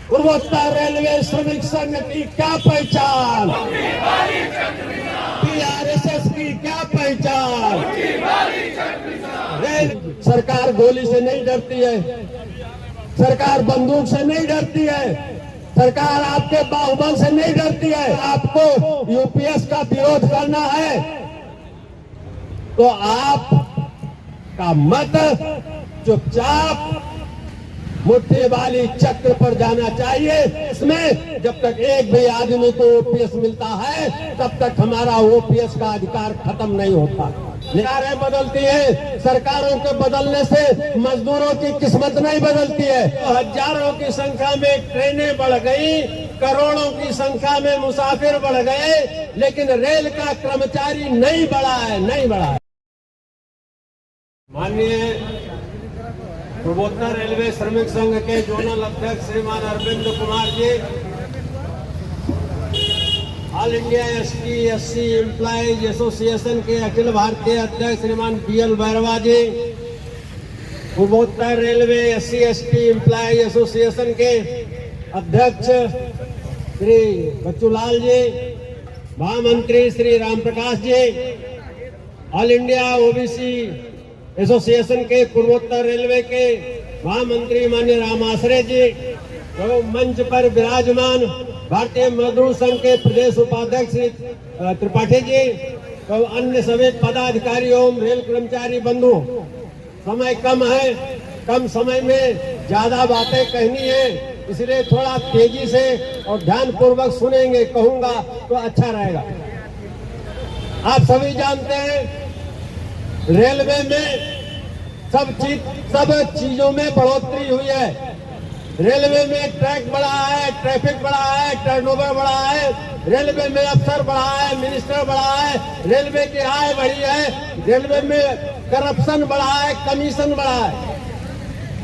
पूर्वोत्तर रेलवे श्रमिक संघ की क्या पहचान, PRSS की क्या पहचान। सरकार गोली से नहीं डरती है, सरकार बंदूक से नहीं डरती है, सरकार आपके बाहुबल से नहीं डरती है। आपको यूपीएस का विरोध करना है तो आप का मत चुपचाप मुट्ठी वाली चक्र पर जाना चाहिए। इसमें जब तक एक भी आदमी को ओपीएस मिलता है तब तक हमारा ओपीएस का अधिकार खत्म नहीं होता। सरकारें बदलती है, सरकारों के बदलने से मजदूरों की किस्मत नहीं बदलती है। तो हजारों की संख्या में ट्रेनें बढ़ गई, करोड़ों की संख्या में मुसाफिर बढ़ गए, लेकिन रेल का कर्मचारी नहीं बढ़ा है, नहीं बढ़ा है। माननीय पूर्वोत्तर रेलवे श्रमिक संघ के जोनल अध्यक्ष श्रीमान Arvind Kumar ji, all India ST/SC employees association के अखिल भारतीय अध्यक्ष श्रीमान BL भैरवा जी, पूर्वोत्तर रेलवे SC/ST एम्प्लॉइज एसोसिएशन के अध्यक्ष श्री बच्चूलाल जी, महामंत्री Shri Ram Prakash ji, all India OBC association के पूर्वोत्तर रेलवे के महामंत्री माननीय राम आश्रय जी, तो मंच पर विराजमान भारतीय मजदूर संघ के प्रदेश उपाध्यक्ष श्री त्रिपाठी जी, तो अन्य सभी पदाधिकारी एवं रेल कर्मचारी बंधु, समय कम है, कम समय में ज्यादा बातें कहनी है, इसलिए थोड़ा तेजी से और ध्यान पूर्वक सुनेंगे, कहूंगा तो अच्छा रहेगा। आप सभी जानते हैं रेलवे में सब चीजों में बढ़ोतरी हुई है। रेलवे में ट्रैक बढ़ा है, ट्रैफिक बढ़ा है, टर्नओवर बढ़ा है, रेलवे में अफसर बढ़ा है, मिनिस्टर बढ़ा है, रेलवे की आय बढ़ी है, रेलवे में करप्शन बढ़ा है, कमीशन बढ़ा है,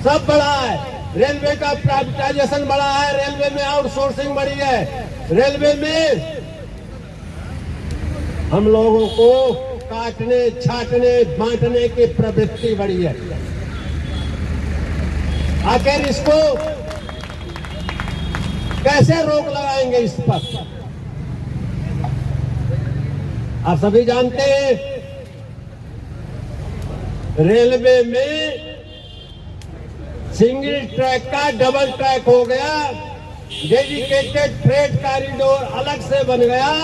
सब बढ़ा है। रेलवे का प्राइवेटाइजेशन बढ़ा है, रेलवे में आउटसोर्सिंग बढ़ी है, रेलवे में हम लोगों को काटने, छाटने, बांटने की प्रवृत्ति बढ़ी है। आखिर इसको कैसे रोक लगाएंगे इस पर? आप सभी जानते हैं रेलवे में सिंगल ट्रैक का डबल ट्रैक हो गया, डेडिकेटेड फ्रेट कॉरिडोर अलग से बन गया,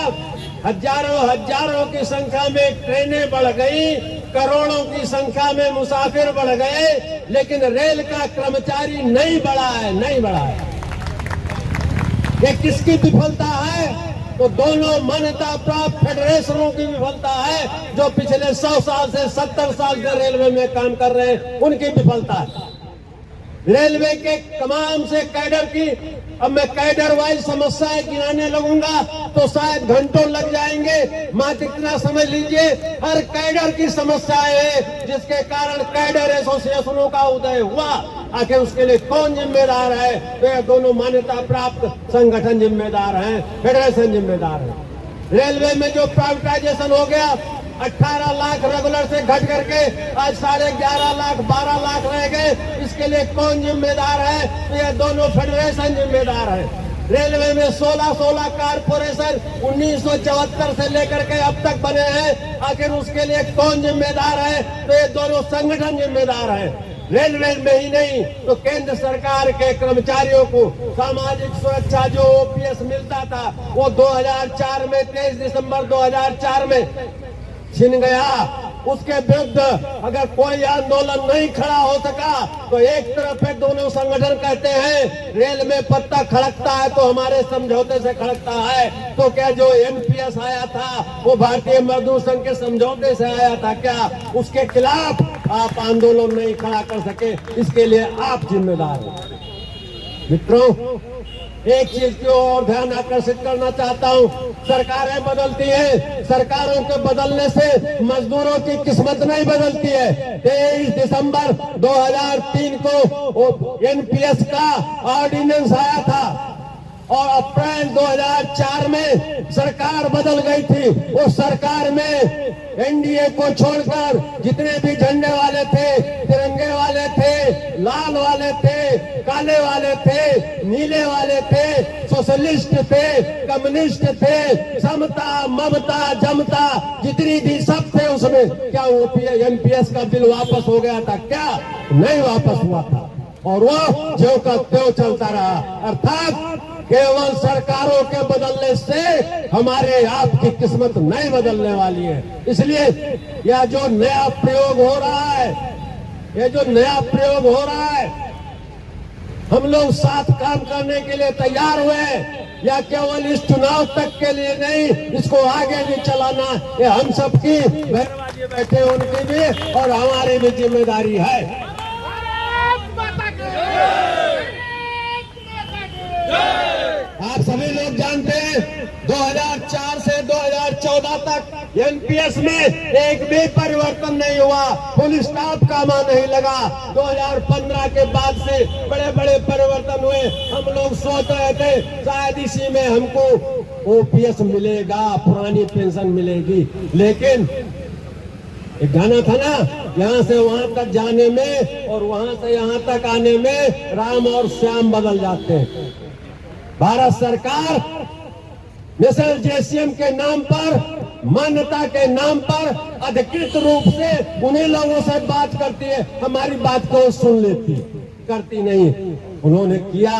हजारों की संख्या में ट्रेनें बढ़ गई, करोड़ों की संख्या में मुसाफिर बढ़ गए, लेकिन रेल का कर्मचारी नहीं बढ़ा है, नहीं बढ़ा है। ये किसकी विफलता है? तो दोनों मान्यता प्राप्त फेडरेशनों की विफलता है, जो पिछले 100 साल से 70 साल से रेलवे में काम कर रहे हैं, उनकी विफलता है। रेलवे के तमाम से कैडर की, अब मैं कैडर वाइज समस्याएं गिनाने लगूंगा तो शायद घंटों लग जाएंगे, मात्र इतना समझ लीजिए हर कैडर की समस्याएं है, जिसके कारण कैडर एसोसिएशनों का उदय हुआ। आखिर उसके लिए कौन जिम्मेदार है? तो ये दोनों मान्यता प्राप्त संगठन जिम्मेदार हैं, फेडरेशन जिम्मेदार है। रेलवे में जो प्राइवेटाइजेशन हो गया, 18 लाख रेगुलर से घट करके आज 11.5 लाख 12 लाख रह गए, इसके लिए कौन जिम्मेदार है? तो ये दोनों फेडरेशन जिम्मेदार है। रेलवे में 16 कारपोरेशन 1974 से लेकर के अब तक बने हैं, आखिर उसके लिए कौन जिम्मेदार है? तो ये दोनों संगठन जिम्मेदार है। रेलवे में ही नहीं तो केंद्र सरकार के कर्मचारियों को सामाजिक सुरक्षा जो ओपीएस मिलता था वो 2004 में 23 दिसंबर 2004 में छिन गया। उसके विरुद्ध अगर कोई आंदोलन नहीं खड़ा हो सका तो एक तरफ है दोनों संगठन कहते हैं रेल में पत्ता खड़कता है तो हमारे समझौते से खड़कता है, तो क्या जो एनपीएस आया था वो भारतीय मजदूर संघ के समझौते से आया था क्या? उसके खिलाफ आप आंदोलन नहीं खड़ा कर सके, इसके लिए आप जिम्मेदार हैं। मित्रों, एक चीज की ओर ध्यान आकर्षित करना चाहता हूं, सरकारें बदलती हैं, सरकारों के बदलने से मजदूरों की किस्मत नहीं बदलती है। 23 दिसंबर 2003 को एनपीएस का ऑर्डिनेंस आया था और अप्रैल 2004 में सरकार बदल गई थी। उस सरकार में एनडीए को छोड़कर जितने भी झंडे वाले थे, तिरंगे वाले थे, लाल वाले थे, काले वाले थे, नीले वाले सोशलिस्ट थे, कम्युनिस्ट थे, समता ममता जमता जितनी भी सब थे उसमें। क्या एनपीएस का बिल वापस हो गया था? क्या नहीं वापस हुआ था, और वो ज्यों का त्यों चलता रहा। अर्थात केवल सरकारों के बदलने से हमारे आपकी किस्मत नहीं बदलने वाली है। इसलिए यह जो नया प्रयोग हो रहा है, ये जो नया प्रयोग हो रहा है, हम लोग साथ काम करने के लिए तैयार हुए, या केवल इस चुनाव तक के लिए नहीं, इसको आगे भी चलाना ये हम सबकी, बहनबाजी बैठे उनकी भी और हमारी भी जिम्मेदारी है। आप सभी लोग जानते हैं 2004 से 2014 तक एनपीएस में एक भी परिवर्तन नहीं हुआ, फुल स्टॉप कामा नहीं लगा। 2015 के बाद से बड़े बड़े परिवर्तन हुए। हम लोग सोच रहे थे शायद इसी में हमको ओपीएस मिलेगा, पुरानी पेंशन मिलेगी, लेकिन एक गाना था ना, यहाँ से वहां तक जाने में और वहां से यहाँ तक आने में राम और श्याम बदल जाते हैं। भारत सरकार नेशनल जेसीएम के नाम पर, मान्यता के नाम पर अधिकृत रूप से उन्हीं लोगों से बात करती है, हमारी बात को सुन लेती, करती नहीं। उन्होंने किया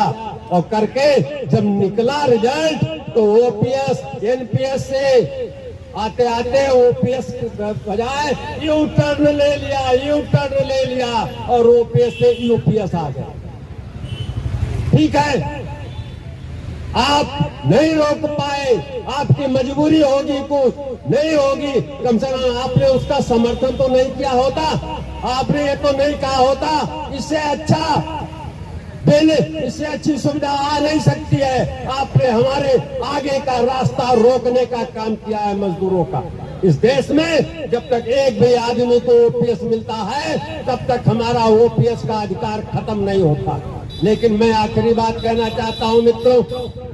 और करके जब निकला रिजल्ट तो ओपीएस एनपीएस से आते आते ओपीएस के बजाय यू टर्न ले लिया और ओपीएस से यूपीएस आ गया। ठीक है, आप नहीं रोक पाए, आपकी मजबूरी होगी, कुछ नहीं होगी, कम से कम आपने उसका समर्थन तो नहीं किया होता, आपने ये तो नहीं कहा होता इससे अच्छा बिल, इससे अच्छी सुविधा आ नहीं सकती है। आपने हमारे आगे का रास्ता रोकने का काम किया है मजदूरों का। इस देश में जब तक एक भी आदमी को ओपीएस मिलता है तब तक हमारा ओपीएस का अधिकार खत्म नहीं होता। लेकिन मैं आखिरी बात कहना चाहता हूं मित्रों,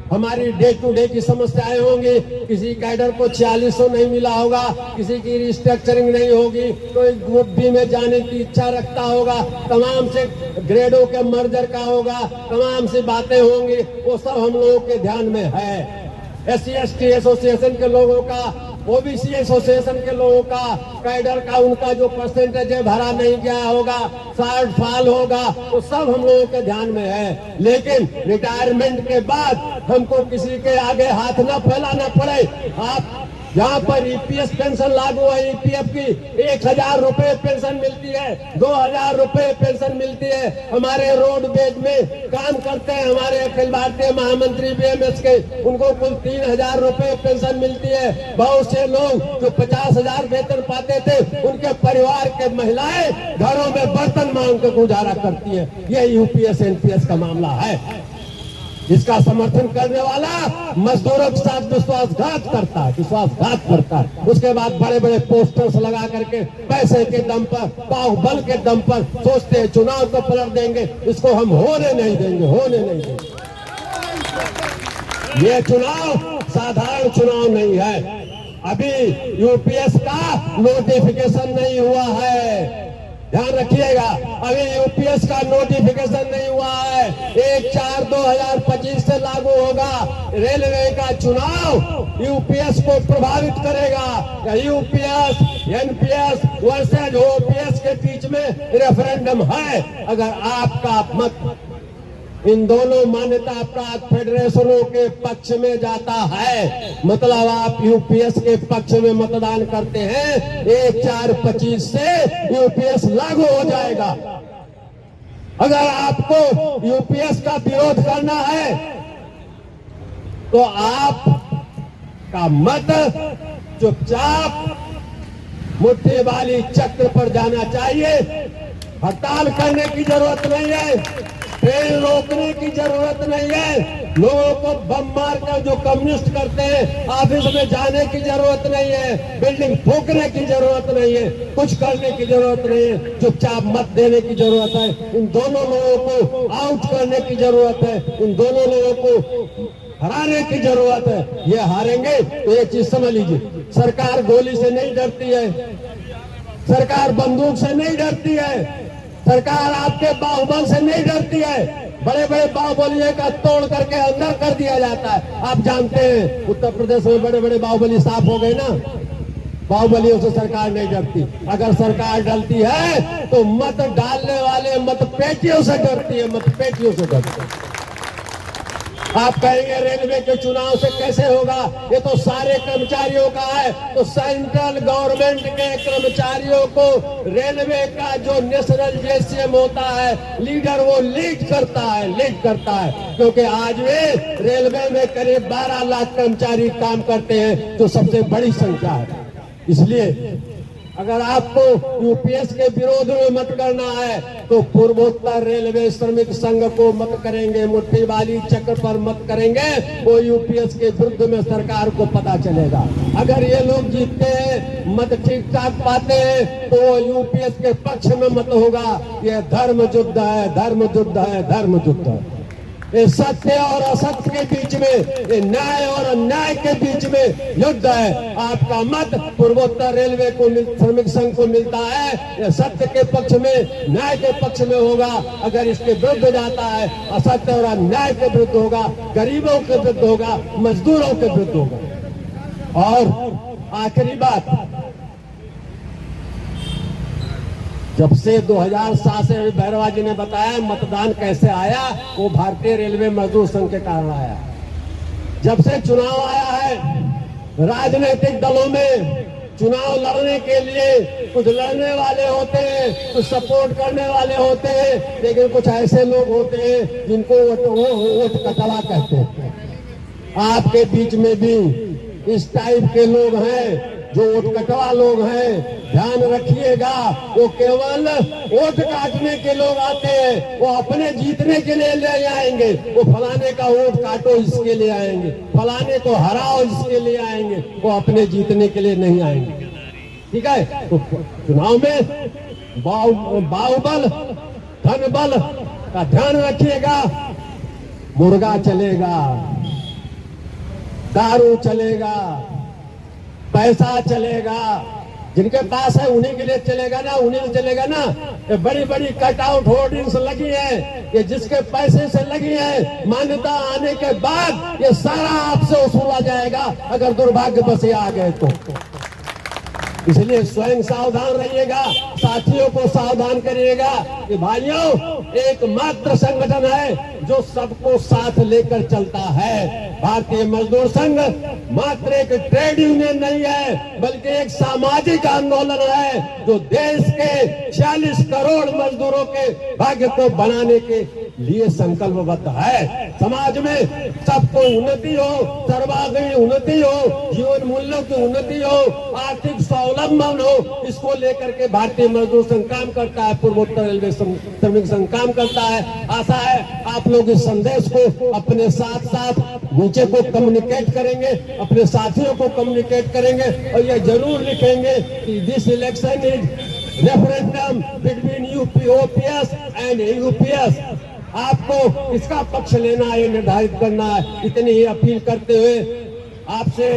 हमारी डे टू डे की समस्याएं होंगी। किसी कैडर को 4600 नहीं मिला होगा, किसी की रिस्ट्रक्चरिंग नहीं होगी, कोई ग्रुप बी में जाने की इच्छा रखता होगा, तमाम से ग्रेडों के मर्जर का होगा, तमाम सी बातें होंगी, वो सब हम लोगों के ध्यान में है। SC/ST एसोसिएशन के लोगों का, ओबीसी एसोसिएशन के लोगों का, कैडर का उनका जो परसेंटेज है भरा नहीं गया होगा, शॉर्टफॉल होगा, वो सब हम लोगों के ध्यान में है। लेकिन रिटायरमेंट के बाद हमको किसी के आगे हाथ न फैलाना पड़े। आप जहाँ पर ईपीएस पेंशन लागू है, ईपीएफ की 1000 रुपए पेंशन मिलती है, 2000 रुपए पेंशन मिलती है। हमारे रोडवेज में काम करते हैं हमारे अखिल भारतीय महामंत्री बीएमएस के, उनको कुल 3000 रुपए पेंशन मिलती है। बहुत से लोग जो 50,000 वेतन पाते थे, उनके परिवार के महिलाएं घरों में बर्तन मांग के गुजारा करती है। ये यूपीएस एनपीएस का मामला है। इसका समर्थन करने वाला मजदूरों के साथ विश्वासघात करता है। उसके बाद बड़े बड़े पोस्टर्स लगा करके पैसे के दम पर, बाहुबल के दम पर सोचते हैं चुनाव को पलट देंगे। इसको हम होने नहीं देंगे। ये चुनाव साधारण चुनाव नहीं है। अभी यूपीएस का नोटिफिकेशन नहीं हुआ है, ध्यान रखिएगा। अभी यूपीएस का नोटिफिकेशन नहीं हुआ है। 1/4/2025 से लागू होगा। रेलवे का चुनाव यूपीएस को प्रभावित करेगा। यूपीएस एनपीएस वर्सेज ओपीएस के बीच में रेफरेंडम है। अगर आपका मत इन दोनों मान्यता प्राप्त फेडरेशनों के पक्ष में जाता है, मतलब आप यूपीएस के पक्ष में मतदान करते हैं, 1/4/25 से यूपीएस लागू हो जाएगा। अगर आपको यूपीएस का विरोध करना है तो आप का मत चुपचाप मुट्ठी वाली चक्र पर जाना चाहिए। हड़ताल करने की जरूरत नहीं है, ट्रेन रोकने की जरूरत नहीं है, लोगों को बम मारकर जो कम्युनिस्ट करते हैं ऑफिस में जाने की जरूरत नहीं है, बिल्डिंग फूकने की जरूरत नहीं है, कुछ करने की जरूरत नहीं है। चुपचाप मत देने की जरूरत है। इन दोनों लोगों को आउट करने की जरूरत है, इन दोनों लोगों को हराने की जरूरत है। ये हारेंगे तो ये चीज समझ लीजिए, सरकार गोली से नहीं डरती है, सरकार बंदूक से नहीं डरती है, सरकार आपके बाहुबल से नहीं डरती है। बड़े बड़े बाहुबलियों का तोड़ करके अंदर कर दिया जाता है। आप जानते हैं उत्तर प्रदेश में बड़े बड़े बाहुबली साफ हो गए ना, बाहुबलियों से सरकार नहीं डरती। अगर सरकार डरती है तो मत डालने वाले मत पेटियों से डरती है, मत पेटियों से डरती है। आप कहेंगे रेलवे के चुनाव से कैसे होगा, ये तो सारे कर्मचारियों का है। तो सेंट्रल गवर्नमेंट के कर्मचारियों को रेलवे का जो नेशनल जेसीएम होता है लीडर, वो लीड करता है, क्योंकि आज वे रेलवे में करीब 12 लाख कर्मचारी काम करते हैं, जो सबसे बड़ी संख्या है। इसलिए अगर आपको यूपीएस के विरोध में मत करना है तो पूर्वोत्तर रेलवे श्रमिक संघ को मत करेंगे, मुट्ठी वाली चक्र पर मत करेंगे, वो यूपीएस के विरुद्ध में सरकार को पता चलेगा। अगर ये लोग जीतते हैं, मत ठीक ठाक पाते हैं, तो वो यूपीएस के पक्ष में मत होगा। ये धर्म युद्ध है, धर्म युद्ध है, धर्म युद्ध है। ये सत्य और असत्य के बीच में, ये न्याय और अन्याय के बीच में युद्ध है। आपका मत पूर्वोत्तर रेलवे को, श्रमिक संघ को मिलता है, ये सत्य के पक्ष में, न्याय के पक्ष में होगा। अगर इसके विरुद्ध जाता है, असत्य और अन्याय के विरुद्ध होगा, गरीबों के विरुद्ध होगा, मजदूरों के विरुद्ध होगा। और आखिरी बात, जब से 2007 से भैरवा जी ने बताया मतदान कैसे आया, वो भारतीय रेलवे मजदूर संघ के कारण आया। जब से चुनाव आया है, राजनीतिक दलों में चुनाव लड़ने के लिए कुछ लड़ने वाले होते हैं, कुछ सपोर्ट करने वाले होते हैं, लेकिन कुछ ऐसे लोग होते हैं जिनको वोट कटवा कहते हैं। आपके बीच में भी इस टाइप के लोग हैं, जो वोट कटवा लोग हैं। ध्यान रखिएगा, वो केवल वोट काटने के लोग आते हैं, वो अपने जीतने के लिए ले आएंगे। वो फलाने का वोट काटो इसके लिए आएंगे, फलाने को हराओ इसके लिए आएंगे, वो अपने जीतने के लिए नहीं आएंगे। ठीक है, तो चुनाव में बाहुबल धनबल का ध्यान रखिएगा। मुर्गा चलेगा, दारू चलेगा, पैसा चलेगा, जिनके पास है उन्हीं के लिए चलेगा ना, उन्हीं से चलेगा ना। ये बड़ी बड़ी कटआउट होर्डिंग्स लगी है, ये जिसके पैसे से लगी है, मान्यता आने के बाद ये सारा आपसे वसूला जाएगा, अगर दुर्भाग्य बस आ गए तो। इसलिए स्वयं सावधान रहिएगा, साथियों को सावधान करिएगा कि भाइयों, एकमात्र संगठन है जो सबको साथ लेकर चलता है। भारतीय मजदूर संघ मात्र एक ट्रेड यूनियन नहीं है, बल्कि एक सामाजिक आंदोलन है, जो देश के 40 करोड़ मजदूरों के भाग्य को बनाने के लिए संकल्पबद्ध है। समाज में सबको उन्नति हो, सर्वांगीण उन्नति हो, जीवन मूल्यों की उन्नति हो, आर्थिक स्वावलंबन हो, इसको लेकर के भारतीय मजदूर संघ काम करता है, पूर्वोत्तर रेलवे श्रमिक संघ काम करता है। आशा है आप लोग इस संदेश को अपने साथ साथ नीचे को कम्युनिकेट करेंगे, अपने साथियों को कम्युनिकेट करेंगे, और ये जरूर लिखेंगे कि this election is referendum between UPS and UPS. आपको किसका पक्ष लेना है, निर्धारित करना है। इतनी ही अपील करते हुए आपसे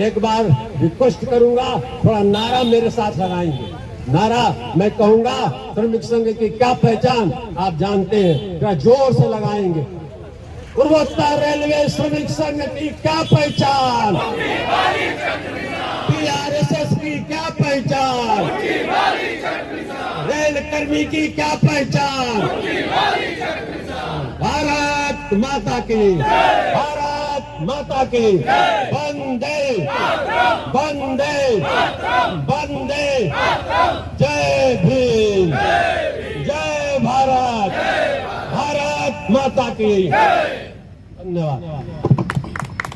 एक बार रिक्वेस्ट करूंगा, थोड़ा नारा मेरे साथ लगाएंगे। नारा मैं कहूंगा, श्रमिक संघ की क्या पहचान आप जानते हैं, क्या जोर से लगाएंगे। पूर्वोत्तर रेलवे श्रमिक संघ की क्या पहचान, पीआरएसएस की क्या पहचान, रेल कर्मी की क्या पहचान। भारत माता की, भारत माता की। वंदे वंदे वंदे, जय भीम, जय भारत, भारत माता की। धन्यवाद।